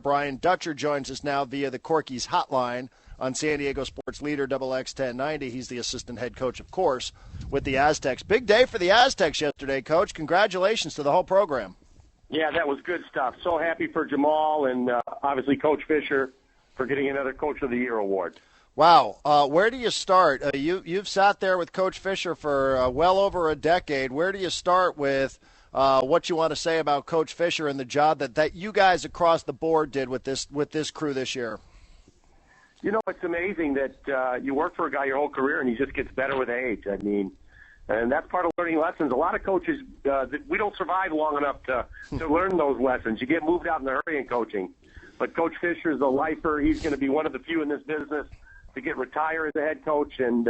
Brian Dutcher joins us now via the Corky's hotline on San Diego Sports Leader XX 1090. He's the assistant head coach, of course, with the Aztecs. Big day for the Aztecs yesterday, Coach. Congratulations to the whole program. Yeah, that was good stuff. So happy for Jamal and obviously Coach Fisher for getting another Coach of the Year award. Wow. Where do you start? You've sat there with Coach Fisher for well over a decade. Where do you start with what you want to say about Coach Fisher and the job that you guys across the board did with this crew this year? You know, it's amazing that you work for a guy your whole career and he just gets better with age. I mean, and that's part of learning lessons. A lot of coaches, we don't survive long enough to learn those lessons. You get moved out in a hurry in coaching. But Coach Fisher is a lifer. He's going to be one of the few in this business to get retired as a head coach, and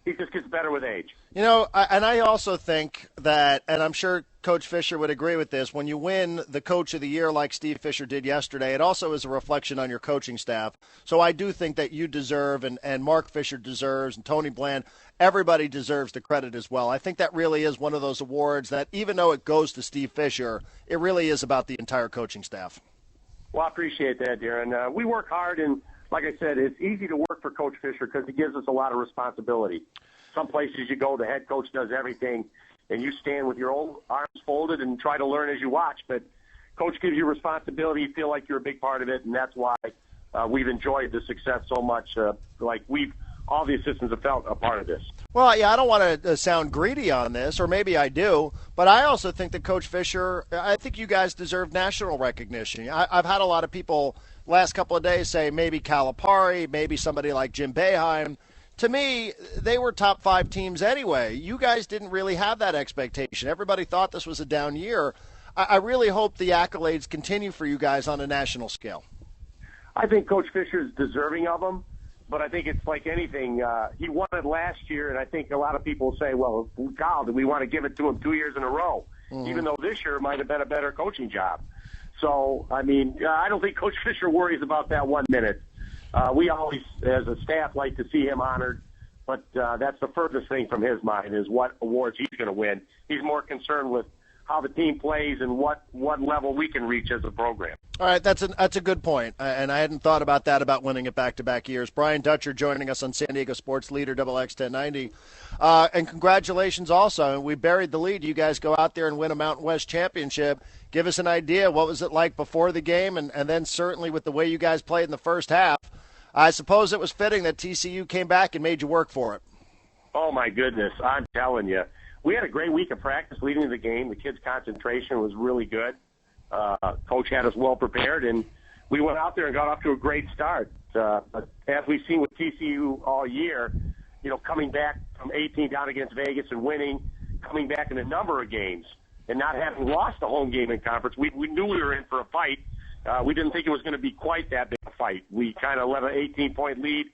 he just gets better with age. You know, and I also think that, and I'm sure Coach Fisher would agree with this, when you win the Coach of the Year like Steve Fisher did yesterday, it also is a reflection on your coaching staff. So I do think that you deserve, and Mark Fisher deserves, and Tony Bland, everybody deserves the credit as well. I think that really is one of those awards that even though it goes to Steve Fisher, it really is about the entire coaching staff. Well, I appreciate that, Darren. We work hard, and like I said, it's easy to work for Coach Fisher because he gives us a lot of responsibility. Some places you go, the head coach does everything, and you stand with your own arms folded and try to learn as you watch. But Coach gives you responsibility. You feel like you're a big part of it, and that's why we've enjoyed the success so much. All the assistants have felt a part of this. Well, yeah, I don't want to sound greedy on this, or maybe I do, but I also think that Coach Fisher, I think you guys deserve national recognition. I've had a lot of people last couple of days say maybe Calipari, maybe somebody like Jim Boeheim. To me, they were top 5 teams anyway. You guys didn't really have that expectation. Everybody thought this was a down year. I really hope the accolades continue for you guys on a national scale. I think Coach Fisher is deserving of them, but I think it's like anything. He won it last year, and I think a lot of people say, well, God, do we want to give it to him 2 years in a row, even though this year might have been a better coaching job. So, I mean, I don't think Coach Fisher worries about that 1 minute. We always, as a staff, like to see him honored, but that's the furthest thing from his mind is what awards he's going to win. He's more concerned with how the team plays and what level we can reach as a program. All right, that's a good point, and I hadn't thought about that about winning it back-to-back years. Brian Dutcher joining us on San Diego Sports Leader XX 1090. And congratulations also. We buried the lead. You guys go out there and win a Mountain West championship. Give us an idea. What was it like before the game, and then certainly with the way you guys played in the first half. I suppose it was fitting that TCU came back and made you work for it. Oh, my goodness. I'm telling you. We had a great week of practice leading to the game. The kids' concentration was really good. Coach had us well prepared, and we went out there and got off to a great start. But as we've seen with TCU all year, you know, coming back from 18 down against Vegas and winning, coming back in a number of games, and not having lost a home game in conference, we knew we were in for a fight. We didn't think it was going to be quite that big a fight. We kind of let an 18-point lead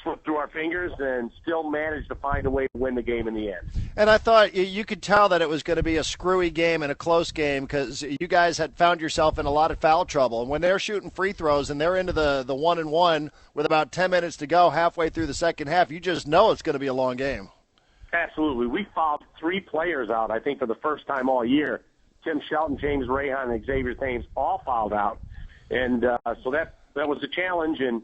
slip through our fingers and still managed to find a way to win the game in the end. And I thought you could tell that it was going to be a screwy game and a close game because you guys had found yourself in a lot of foul trouble. And when they're shooting free throws and they're into the 1-and-1 with about 10 minutes to go halfway through the second half, you just know it's going to be a long game. Absolutely. We fouled 3 players out, I think, for the first time all year. Tim Shelton, James Rahan, and Xavier Thames all fouled out. And so that was a challenge. And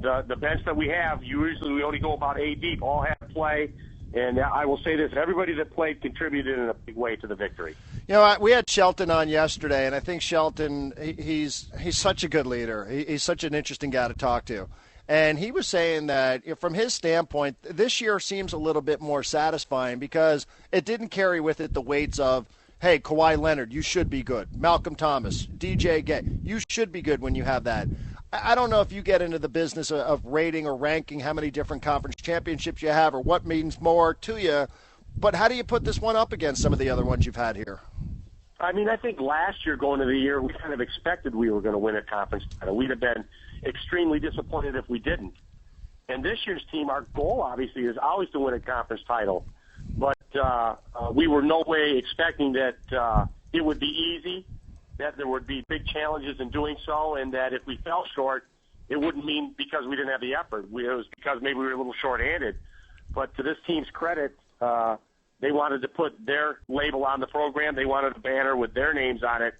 the bench that we have, usually we only go about 8 deep, all have to play. And I will say this, everybody that played contributed in a big way to the victory. You know, we had Shelton on yesterday, and I think Shelton, he's such a good leader. He's such an interesting guy to talk to. And he was saying that from his standpoint, this year seems a little bit more satisfying because it didn't carry with it the weights of, hey, Kawhi Leonard, you should be good. Malcolm Thomas, DJ Gay, you should be good when you have that. I don't know if you get into the business of rating or ranking how many different conference championships you have or what means more to you, but how do you put this one up against some of the other ones you've had here? I mean, I think last year going into the year, we kind of expected we were going to win a conference title. We'd have been extremely disappointed if we didn't. And this year's team, our goal obviously is always to win a conference title, but we were no way expecting that it would be easy, that there would be big challenges in doing so, and that if we fell short, it wouldn't mean because we didn't have the effort. It was because maybe we were a little short-handed. But to this team's credit, they wanted to put their label on the program. They wanted a banner with their names on it.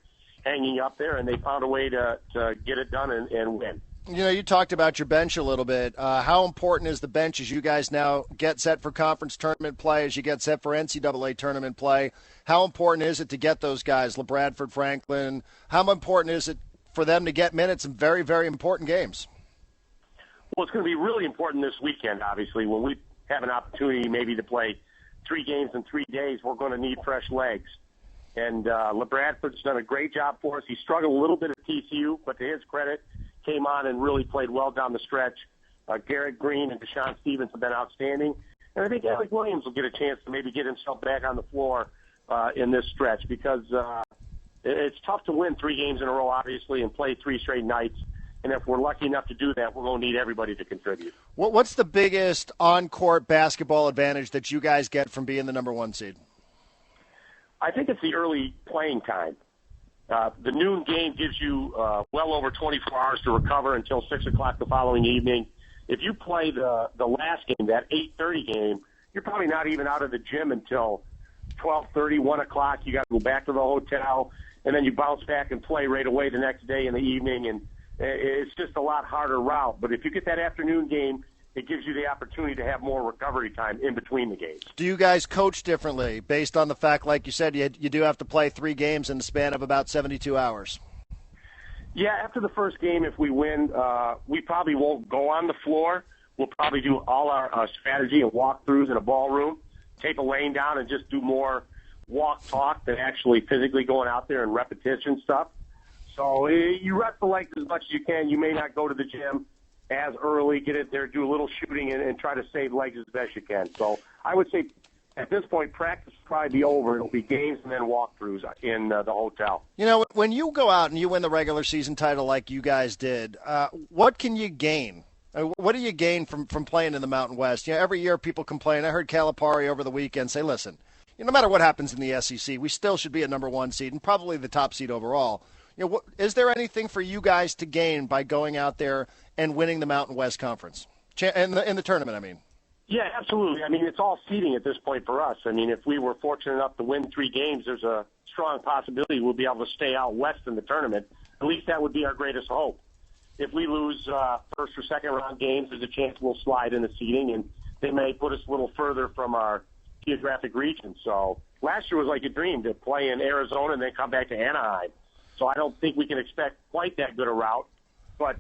hanging up there, and they found a way to get it done and win. You know, you talked about your bench a little bit. How important is the bench as you guys now get set for conference tournament play, as you get set for NCAA tournament play? How important is it to get those guys, LeBradford, Franklin? How important is it for them to get minutes in very, very important games? Well, it's going to be really important this weekend, obviously. When we have an opportunity maybe to play 3 games in 3 days, we're going to need fresh legs. And LeBradford's done a great job for us. He struggled a little bit at TCU, but to his credit, came on and really played well down the stretch. Garrett Green and Deshaun Stevens have been outstanding. And I think Alec Williams will get a chance to maybe get himself back on the floor in this stretch because it's tough to win 3 games in a row, obviously, and play 3 straight nights. And if we're lucky enough to do that, we're going to need everybody to contribute. What's the biggest on-court basketball advantage that you guys get from being the number 1 seed? I think it's the early playing time. The noon game gives you well over 24 hours to recover until 6 o'clock the following evening. If you play the last game, that 8:30 game, you're probably not even out of the gym until 12:30, 1 o'clock. You got to go back to the hotel, and then you bounce back and play right away the next day in the evening, and it's just a lot harder route. But if you get that afternoon game, it gives you the opportunity to have more recovery time in between the games. Do you guys coach differently based on the fact, like you said, you do have to play 3 games in the span of about 72 hours? Yeah, after the first game, if we win, we probably won't go on the floor. We'll probably do all our strategy and walkthroughs in a ballroom, tape a lane down, and just do more walk-talk than actually physically going out there and repetition stuff. So you rest the legs as much as you can. You may not go to the gym as early, get it there, do a little shooting, and try to save legs as best you can. So I would say at this point, practice will probably be over. It'll be games and then walkthroughs in the hotel. You know, when you go out and you win the regular season title like you guys did, what can you gain? What do you gain from playing in the Mountain West? You know, every year people complain. I heard Calipari over the weekend say, listen, no matter what happens in the SEC, we still should be a number 1 seed and probably the top seed overall. You know, is there anything for you guys to gain by going out there and winning the Mountain West Conference in the tournament? I mean, yeah, absolutely. I mean, it's all seeding at this point for us. I mean, if we were fortunate enough to win 3 games, there's a strong possibility we'll be able to stay out west in the tournament. At least that would be our greatest hope. If we lose first or second round games, there's a chance we'll slide in the seeding, and they may put us a little further from our geographic region. So last year was like a dream to play in Arizona and then come back to Anaheim. So I don't think we can expect quite that good a route. But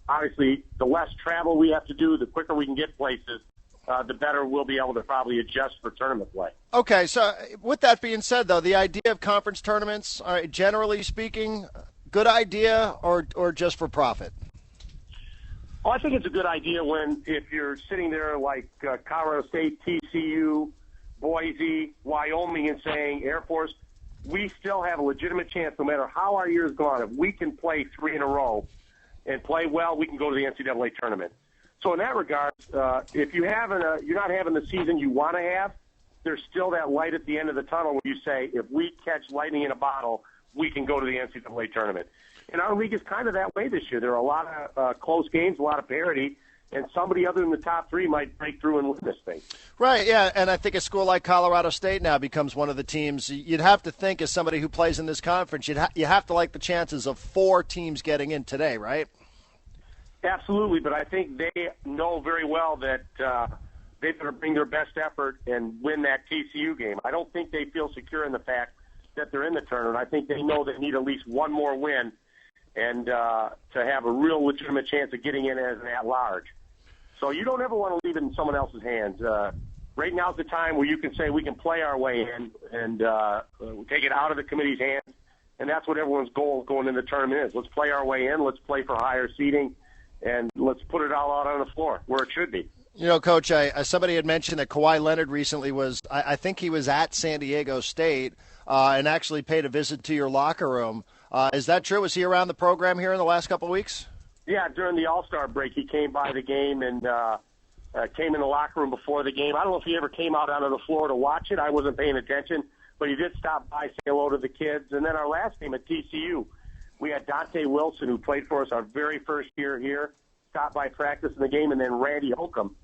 obviously, the less travel we have to do, the quicker we can get places, the better we'll be able to probably adjust for tournament play. Okay, so with that being said, though, the idea of conference tournaments, all right, generally speaking, good idea or just for profit? Well, I think it's a good idea if you're sitting there like Colorado State, TCU, Boise, Wyoming, and saying, Air Force, we still have a legitimate chance no matter how our year's gone. If we can play 3 in a row and play well, we can go to the NCAA tournament. So in that regard, if you're not having the season you want to have, there's still that light at the end of the tunnel where you say, if we catch lightning in a bottle, we can go to the NCAA tournament. And our league is kind of that way this year. There are a lot of close games, a lot of parity, and somebody other than the top 3 might break through and win this thing. Right, yeah, and I think a school like Colorado State now becomes one of the teams. You'd have to think, as somebody who plays in this conference, you have to like the chances of 4 teams getting in today, right? Absolutely, but I think they know very well that they better bring their best effort and win that TCU game. I don't think they feel secure in the fact that they're in the tournament. I think they know they need at least one more win and to have a real legitimate chance of getting in as an at-large. So you don't ever want to leave it in someone else's hands. Right now's the time where you can say we can play our way in and take it out of the committee's hands, and that's what everyone's goal going into the tournament is. Let's play our way in. Let's play for higher seeding, and let's put it all out on the floor where it should be. You know, Coach, somebody had mentioned that Kawhi Leonard recently I think he was at San Diego State and actually paid a visit to your locker room. Is that true? Was he around the program here in the last couple of weeks? Yeah, during the All-Star break, he came by the game and came in the locker room before the game. I don't know if he ever came out onto the floor to watch it. I wasn't paying attention, but he did stop by, say hello to the kids. And then our last game at TCU, we had Dante Wilson, who played for us our very first year here, stopped by practice in the game, and then Randy Holcomb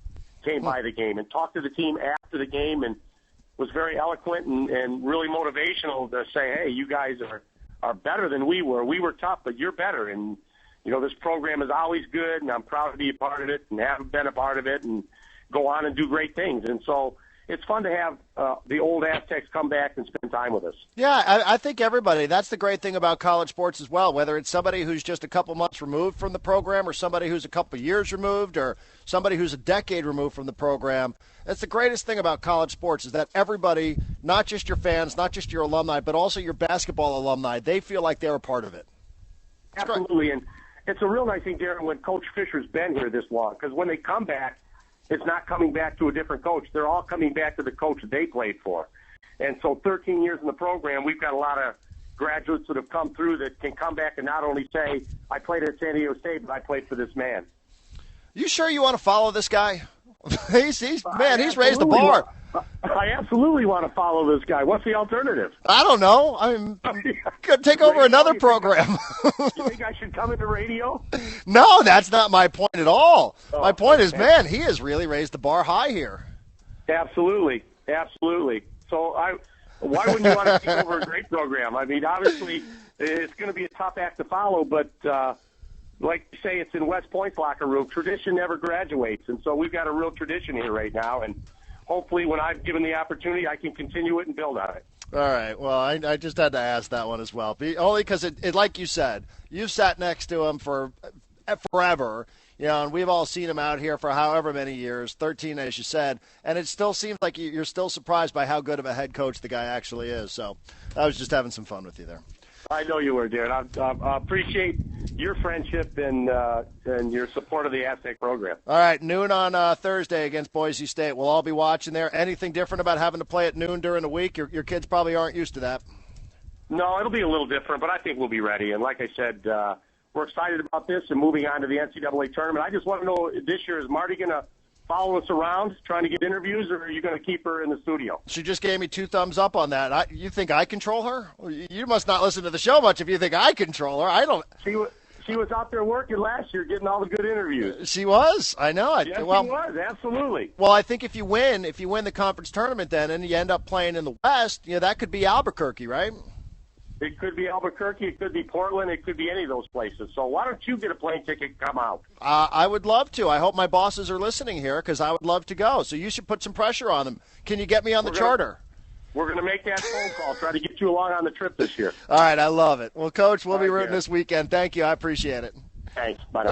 came by the game and talked to the team after the game and was very eloquent and really motivational to say, hey, you guys are are better than we were. We were tough, but you're better. And, you know, this program is always good, and I'm proud to be a part of it and have been a part of it and go on and do great things. And so it's fun to have the old Aztecs come back and spend time with us. Yeah, I think everybody, that's the great thing about college sports as well, whether it's somebody who's just a couple months removed from the program or somebody who's a couple years removed or somebody who's a decade removed from the program. That's the greatest thing about college sports is that everybody, not just your fans, not just your alumni, but also your basketball alumni, they feel like they're a part of it. Absolutely, and it's a real nice thing, Darren, when Coach Fisher's been here this long, because when they come back, it's not coming back to a different coach. They're all coming back to the coach that they played for. And so 13 years in the program, we've got a lot of graduates that have come through that can come back and not only say, I played at San Diego State, but I played for this man. You sure you want to follow this guy? he's raised the bar. I absolutely want to follow this guy. What's the alternative? I don't know. I'm going to take over another program. You think I should come into radio? No, that's not my point at all. My point is, man, he has really raised the bar high here. Absolutely. So why wouldn't you want to take over a great program? I mean, obviously, it's going to be a tough act to follow, but like you say, it's in West Point's locker room. Tradition never graduates, and so we've got a real tradition here right now, and hopefully when I'm given the opportunity, I can continue it and build on it. All right. Well, I just had to ask that one as well. Only because, it, like you said, you've sat next to him for forever, you know, and we've all seen him out here for however many years, 13, as you said, and it still seems like you're still surprised by how good of a head coach the guy actually is. So I was just having some fun with you there. I know you were, Darren. I appreciate your friendship and your support of the Aztec program. All right, noon on Thursday against Boise State. We'll all be watching there. Anything different about having to play at noon during the week? Your kids probably aren't used to that. No, it'll be a little different, but I think we'll be ready. And like I said, we're excited about this and moving on to the NCAA tournament. I just want to know this year, is Marty going to follow us around trying to get interviews, or are you going to keep her in the studio? She just gave me 2 thumbs up on that. You think I control her? You must not listen to the show much if you think I control her. I don't. She was out there working last year getting all the good interviews. She was. I know. Yes, she was. Absolutely. Well, I think if you win the conference tournament then and you end up playing in the West, you know, that could be Albuquerque, right? It could be Albuquerque. It could be Portland. It could be any of those places. So why don't you get a plane ticket and come out? I would love to. I hope my bosses are listening here because I would love to go. So you should put some pressure on them. Can you get me on the charter? We're going to make that phone call, try to get you along on the trip this year. All right, I love it. Well, Coach, we'll be rooting this weekend. Thank you. I appreciate it. Thanks. Bye now.